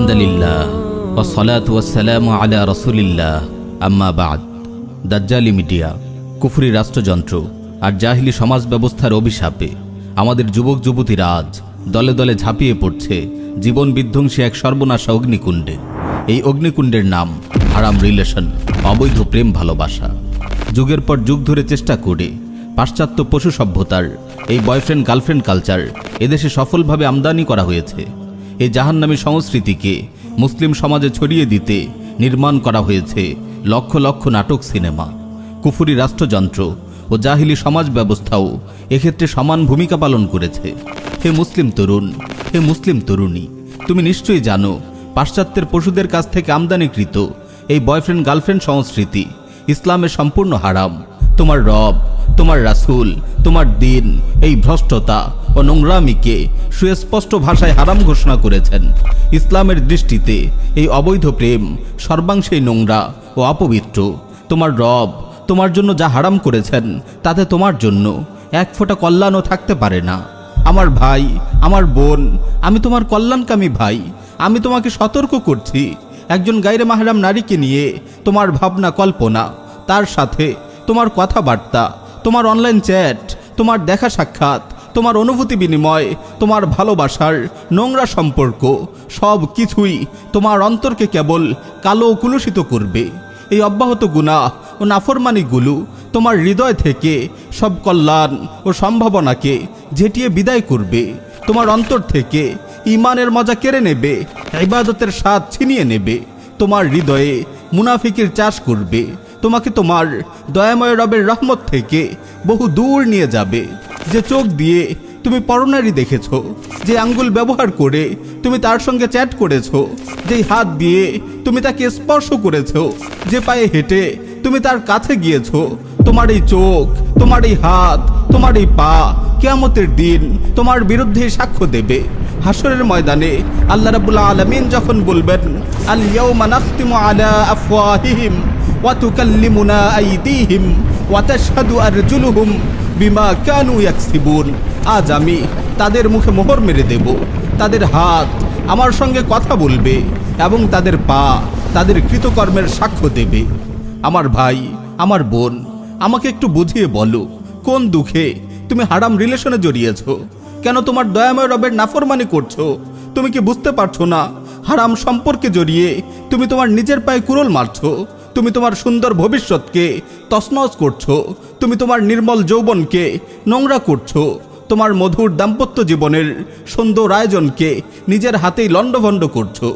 আলহামদুলিল্লাহ ওয়াসসালাতু ওয়াসসালামু আলা রাসূলিল্লাহ আম্মা বাদ। দাজ্জালি মিডিয়া, কুফরি রাষ্ট্রযন্ত্র আর জাহিলি সমাজ ব্যবস্থার অভিশাপে আমাদের যুবক যুবতীরা আজ দলে দলে ঝাঁপিয়ে পড়ছে জীবন বিধ্বংসী এক সর্বনাশা অগ্নিকুণ্ডে। এই অগ্নিকুণ্ডের নাম হারাম রিলেশন, অবৈধ প্রেম ভালোবাসা। যুগের পর যুগ ধরে চেষ্টা করে পাশ্চাত্য পশু সভ্যতার এই বয়ফ্রেন্ড গার্লফ্রেন্ড কালচার এদেশে সফলভাবে আমদানি করা হয়েছে। এই জাহান্নামী সংস্কৃতিকে মুসলিম সমাজে ছড়িয়ে দিতে নির্মাণ করা হয়েছে লক্ষ লক্ষ নাটক, সিনেমা। কুফরি রাষ্ট্রযন্ত্র ও জাহিলি সমাজ ব্যবস্থাও এক্ষেত্রে সমান ভূমিকা পালন করেছে। হে মুসলিম তরুণ, হে মুসলিম তরুণী, তুমি নিশ্চয়ই জানো পাশ্চাত্যের পশুদের কাছ থেকে আমদানিকৃত এই বয়ফ্রেন্ড গার্লফ্রেন্ড সংস্কৃতি ইসলামে সম্পূর্ণ হারাম। তোমার রব, তোমার রাসূল, তোমার দিন এই ভ্রষ্টতা ও নোংরামিকে সুস্পষ্ট ভাষায় হারাম ঘোষণা করেছেন। ইসলামের দৃষ্টিতে এই অবৈধ প্রেম সর্বাংশেই নোংরা ও অপবিত্র। তোমার রব তোমার জন্য যা হারাম করেছেন তাতে তোমার জন্য এক ফোঁটা কল্যাণও থাকতে পারে না। আমার ভাই, আমার বোন, আমি তোমার কল্যাণকামী ভাই। আমি তোমাকে সতর্ক করছি, একজন গায়রে মাহরাম নারীকে নিয়ে তোমার ভাবনা কল্পনা, তার সাথে তোমার কথাবার্তা, তোমার অনলাইন চ্যাট, তোমার দেখা সাক্ষাৎ, তোমার অনুভূতি বিনিময়, তোমার ভালোবাসার নোংরা সম্পর্ক সব কিছুই তোমার অন্তরকে কেবল কালো ও কুলুষিত করবে। এই অব্যাহত গুনাহ ও নাফরমানিগুলো তোমার হৃদয় থেকে সব কল্যাণ ও সম্ভাবনাকে ঝেঁটিয়ে বিদায় করবে। তোমার অন্তর থেকে ঈমানের মজা কেড়ে নেবে, ইবাদতের স্বাদ ছিনিয়ে নেবে। তোমার হৃদয়ে মুনাফিকের চাষ করবে, তোমাকে তোমার দয়াময় রবের রহমত থেকে বহু দূর নিয়ে যাবে। যে চোখ দিয়ে তুমি পরনারী দেখেছ, যে আঙ্গুল ব্যবহার করে তুমি তার সঙ্গে চ্যাট করেছ, যেই হাত দিয়ে তুমি তাকে স্পর্শ করেছ, যে পায়ে হেঁটে তুমি তার কাছে গিয়েছ, তোমার এই চোখ, তোমার এই হাত, তোমার এই পা কিয়ামতের দিন তোমার বিরুদ্ধে সাক্ষ্য দেবে। হাসরের ময়দানে আল্লাহ রাব্বুল আলামিন যখন বলবেন, আল ইয়াউমা নাখতিমু আলা আফওয়াহিহিম ওয়া তুকাল্লিমুনা আইদিহিম ওয়া তাশহাদু আরজুলুহুম বিমা কানু ইয়াকসিবুন, আজ আমি তাদের মুখে মোহর মেরে দেব। তাদের হাত আমার সঙ্গে কথা বলবে এবং তাদের পা তাদের কৃতকর্মের সাক্ষ্য দেবে। আমার ভাই, আমার বোন, আমাকে একটু বুঝিয়ে বলো, কোন দুঃখে তুমি হারাম রিলেশনে জড়িয়েছ? কেন তোমার দয়াময় রবের নাফরমানি করছো? তুমি কি বুঝতে পারছো না হারাম সম্পর্কে জড়িয়ে তুমি তোমার নিজের পায়ে কুড়োল মারছো? তুমি তোমার সুন্দর ভবিষ্যৎকে তছনছ করছো, তুমি তোমার নির্মল যৌবনকে নোংরা করছো, তোমার মধুর দাম্পত্য জীবনের সুন্দর আয়োজনকে নিজের হাতেই লণ্ডভণ্ড করছো।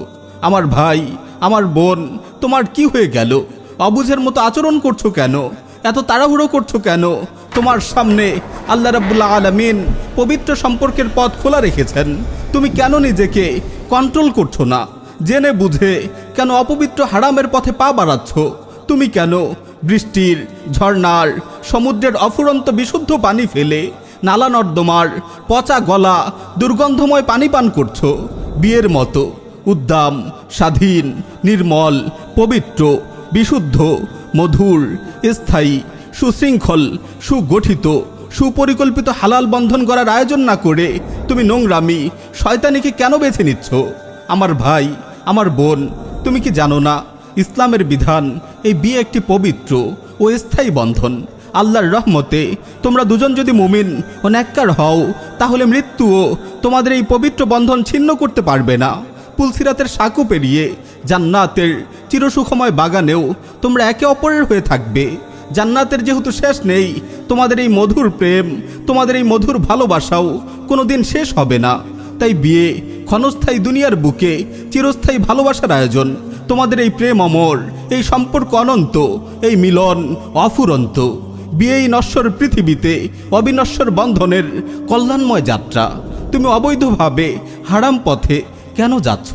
আমার ভাই, আমার বোন, তোমার কি হয়ে গেল? অবুঝের মতো আচরণ করছো কেন? এত তাড়াহুড়ো করছো কেন? তোমার সামনে আল্লাহ রাব্বুল আলামিন পবিত্র সম্পর্কের পথ খোলা রেখেছেন, তুমি কেন নিজেকে কন্ট্রোল করছো না? জেনে বুঝে কেন অপবিত্র হারামের পথে পা বাড়াচ্ছ? তুমি কেন বৃষ্টির, ঝর্ণার, সমুদ্রের অফুরন্ত বিশুদ্ধ পানি ফেলে নালা নর্দমার পচা গলা দুর্গন্ধময় পানি পান করছো? বিয়ের মতো উদ্দাম, স্বাধীন, নির্মল, পবিত্র, বিশুদ্ধ, মধুর, স্থায়ী, সুশৃঙ্খল, সুগঠিত, সুপরিকল্পিত হালাল বন্ধন করার আয়োজন না করে তুমি নোংরামি, শয়তানিকে কেন বেছে নিচ্ছ? আমার ভাই, আমার বোন, তুমি কি জানো না ইসলামের বিধান এই বিয়ে একটি পবিত্র ও স্থায়ী বন্ধন। আল্লাহর রহমতে তোমরা দুজন যদি মুমিন ও নেককার হও, তাহলে মৃত্যুও তোমাদের এই পবিত্র বন্ধন ছিন্ন করতে পারবে না। পুলসিরাতের সাঁকো পেরিয়ে জান্নাতের চিরসুখময় বাগানেও তোমরা একে অপরের হয়ে থাকবে। জান্নাতের যেহেতু শেষ নেই, তোমাদের এই মধুর প্রেম, তোমাদের এই মধুর ভালোবাসাও কোনো দিন শেষ হবে না। তাই বিয়ে ক্ষণস্থায়ী দুনিয়ার বুকে চিরস্থায়ী ভালোবাসার আয়োজন। তোমাদের এই প্রেম অমর, এই সম্পর্ক অনন্ত, এই মিলন অফুরন্ত। বিয়েই নশ্বর পৃথিবীতে অবিনশ্বর বন্ধনের কল্যাণময় যাত্রা। তুমি অবৈধভাবে হারাম পথে কেন যাচ্ছ?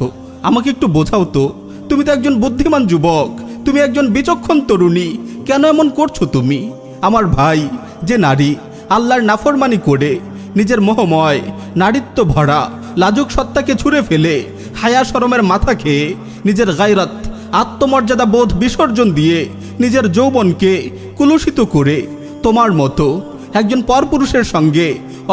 আমাকে একটু বোঝাও তো। তুমি তো একজন বুদ্ধিমান যুবক, তুমি একজন বিচক্ষণ তরুণী, কেন এমন করছো তুমি? আমার ভাই, যে নারী আল্লাহর নাফরমানি করে নিজের মোহময় নারীত্ব ভরা লাজুক সত্তাকে ছুঁড়ে ফেলে হায়া শরমের মাথা খেয়ে নিজের গায়রাত, আত্মমর্যাদা বোধ বিসর্জন দিয়ে নিজের যৌবনকে কুলুষিত করে তোমার মতো একজন পরপুরুষের সঙ্গে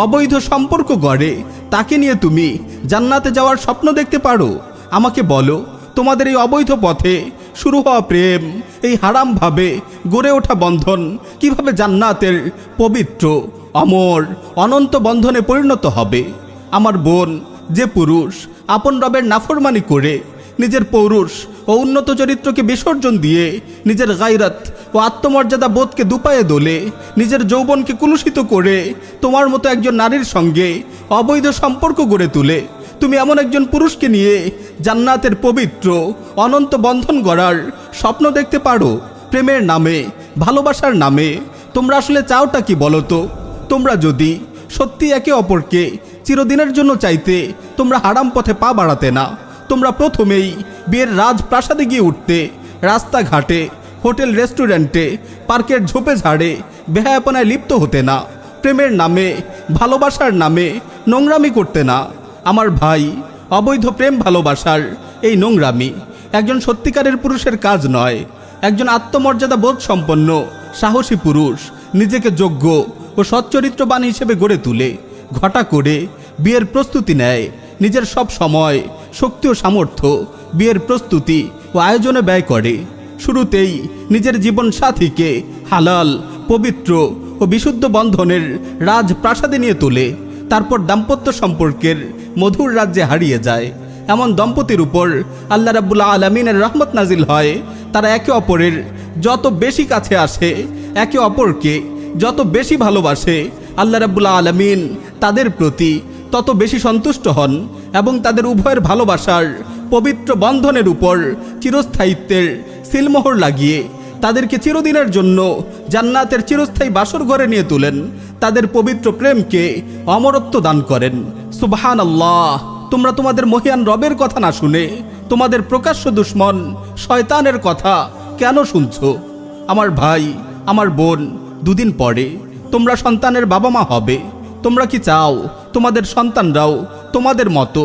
অবৈধ সম্পর্ক গড়ে তাকে নিয়ে তুমি জান্নাতে যাওয়ার স্বপ্ন দেখতে পারো? আমাকে বলো, তোমাদের এই অবৈধ পথে শুরু হওয়া প্রেম, এই হারাম ভাবে গড়ে ওঠা বন্ধন কিভাবে জান্নাতের পবিত্র, অমর, অনন্ত বন্ধনে পরিণত হবে? আমার বোন, যে পুরুষ আপন রবের নাফরমানি করে নিজের পৌরুষ ও উন্নত চরিত্রকে বিসর্জন দিয়ে নিজের গায়রাত ও আত্মমর্যাদা বোধকে দুপায়ে দোলে, নিজের যৌবনকে কুলুষিত করে তোমার মতো একজন নারীর সঙ্গে অবৈধ সম্পর্ক গড়ে তুলে, তুমি এমন একজন পুরুষকে নিয়ে জান্নাতের পবিত্র অনন্ত বন্ধন গড়ার স্বপ্ন দেখতে পারো? প্রেমের নামে, ভালোবাসার নামে তোমরা আসলে চাওটা কি বলো তো? তোমরা যদি সত্যি একে অপরকে চিরদিনের জন্য চাইতে, তোমরা হারাম পথে পা বাড়াতে না। তোমরা প্রথমেই বিয়ের রাজপ্রাসাদে গিয়ে উঠতে, রাস্তাঘাটে, হোটেল রেস্টুরেন্টে, পার্কের ঝোপে ঝাড়ে বেহায়াপনায় লিপ্ত হতে না। প্রেমের নামে, ভালোবাসার নামে নোংরামি করতে না। আমার ভাই, অবৈধ প্রেম ভালোবাসার এই নোংরামি একজন সত্যিকারের পুরুষের কাজ নয়। একজন আত্মমর্যাদা বোধ সম্পন্ন সাহসী পুরুষ নিজেকে যোগ্য ও সচ্চরিত্রবান হিসেবে গড়ে তুলে ঘটা করে বিয়ের প্রস্তুতি নেয়। নিজের সব সময়, শক্তি ও সামর্থ্য বিয়ের প্রস্তুতি ও আয়োজনে ব্যয় করে। শুরুতেই নিজের জীবন সাথীকে হালাল, পবিত্র ও বিশুদ্ধ বন্ধনের রাজপ্রাসাদে নিয়ে তোলে। তারপর দাম্পত্য সম্পর্কের মধুর রাজ্যে হারিয়ে যায়। এমন দম্পতির উপর আল্লাহ রাব্বুল আলামিনের রহমত নাজিল হয়। তারা একে অপরের যত বেশি কাছে আসে, একে অপরকে যত বেশি ভালোবাসে, আল্লাহ রাব্বুল আলামিন তাদের প্রতি তত বেশি সন্তুষ্ট হন এবং তাদের উভয়ের ভালোবাসার পবিত্র বন্ধনের উপর চিরস্থায়িত্বের সিলমোহর লাগিয়ে তাদেরকে চিরদিনের জন্য জান্নাতের চিরস্থায়ী বাসর ঘরে নিয়ে তোলেন। তাদের পবিত্র প্রেমকে অমরত্ব দান করেন। সুবহানাল্লাহ! তোমরা তোমাদের মহিয়ান রবের কথা না শুনে তোমাদের প্রকাশ্য দুশ্মন শয়তানের কথা কেন শুনছো? আমার ভাই, আমার বোন, দুদিন পরে তোমরা সন্তানের বাবা মা হবে। তোমরা কি চাও তোমাদের সন্তানরাও তোমাদের মতো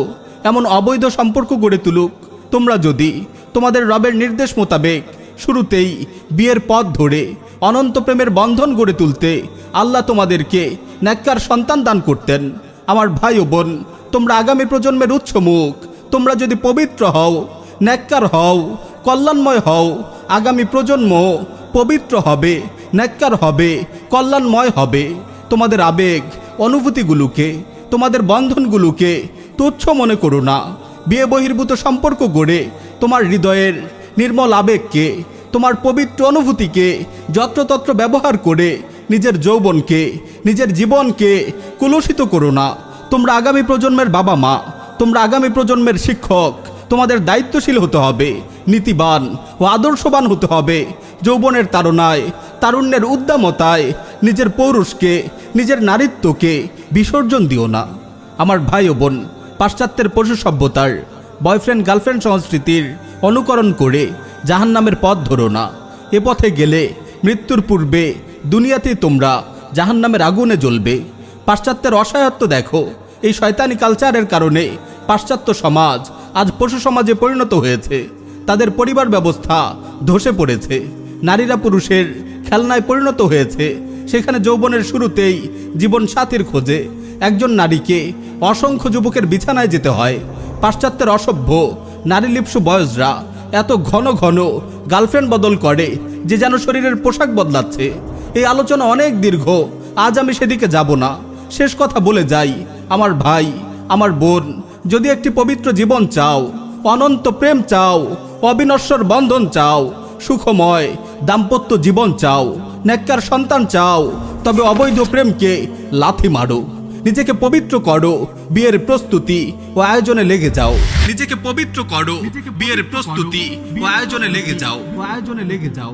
এমন অবৈধ সম্পর্ক গড়ে তুলুক? তোমরা যদি তোমাদের রবের নির্দেশ মোতাবেক শুরুতেই বিয়ের পথ ধরে অনন্ত প্রেমের বন্ধন গড়ে তুলতে, আল্লাহ তোমাদেরকে নেককার সন্তান দান করতেন। আমার ভাই ও বোন, তোমরা আগামী প্রজন্মের উৎস মুখ। তোমরা যদি পবিত্র হও, নেককার হও, কল্যাণময় হও, আগামী প্রজন্ম পবিত্র হবে, নেককার হবে, কল্যাণময় হবে। তোমাদের আবেগ, অনুভূতিগুলোকে, তোমাদের বন্ধনগুলোকে তুচ্ছ মনে করো না। বিয়ে বহির্ভূত সম্পর্ক গড়ে তোমার হৃদয়ের নির্মল আবেগকে, তোমার পবিত্র অনুভূতিকে যত্রতত্র ব্যবহার করে নিজের যৌবনকে, নিজের জীবনকে কুলুষিত করো না। তোমরা আগামী প্রজন্মের বাবা মা, তোমরা আগামী প্রজন্মের শিক্ষক। তোমাদের দায়িত্বশীল হতে হবে, নীতিবান ও আদর্শবান হতে হবে। যৌবনের তাড়নায়, তারুণ্যের উদ্দামতায় নিজের পৌরুষকে, নিজের নারীত্বকে বিসর্জন দিও না। আমার ভাই ও বোন, পাশ্চাত্যের পশু সভ্যতার বয়ফ্রেন্ড গার্লফ্রেন্ড সংস্কৃতির অনুকরণ করে জাহান্নামের পথ ধরো না। এ পথে গেলে মৃত্যুর পূর্বে দুনিয়াতেই তোমরা জাহান্নামের আগুনে জ্বলবে। পাশ্চাত্যের অসহায়ত্ব দেখো। এই শয়তানি কালচারের কারণে পাশ্চাত্য সমাজ আজ পশু সমাজে পরিণত হয়েছে। তাদের পরিবার ব্যবস্থা ধসে পড়েছে। নারীরা পুরুষের খেলনায় পরিণত হয়েছে। সেখানে যৌবনের শুরুতেই জীবন সাথীর খোঁজে একজন নারীকে অসংখ্য যুবকের বিছানায় যেতে হয়। পাশ্চাত্যের অসভ্য নারীলিপ্সু বয়সরা এত ঘন ঘন গার্লফ্রেন্ড বদল করে যে যেন শরীরের পোশাক বদলাচ্ছে। এই আলোচনা অনেক দীর্ঘ, আজ আমি সেদিকে যাব না। শেষ কথা বলে যাই, আমার ভাই, আমার বোন, যদি একটি পবিত্র জীবন চাও, অনন্ত প্রেম চাও, অবিনশ্বর বন্ধন চাও, সুখময় দাম্পত্য জীবন চাও, নেককার সন্তান চাও, তবে অবৈধ প্রেমকে লাথি মারো। নিজেকে পবিত্র করো, বিয়ের প্রস্তুতি ও আয়োজনে লেগে যাও। নিজেকে পবিত্র করো, বিয়ের প্রস্তুতি ও আয়োজনে লেগে যাও।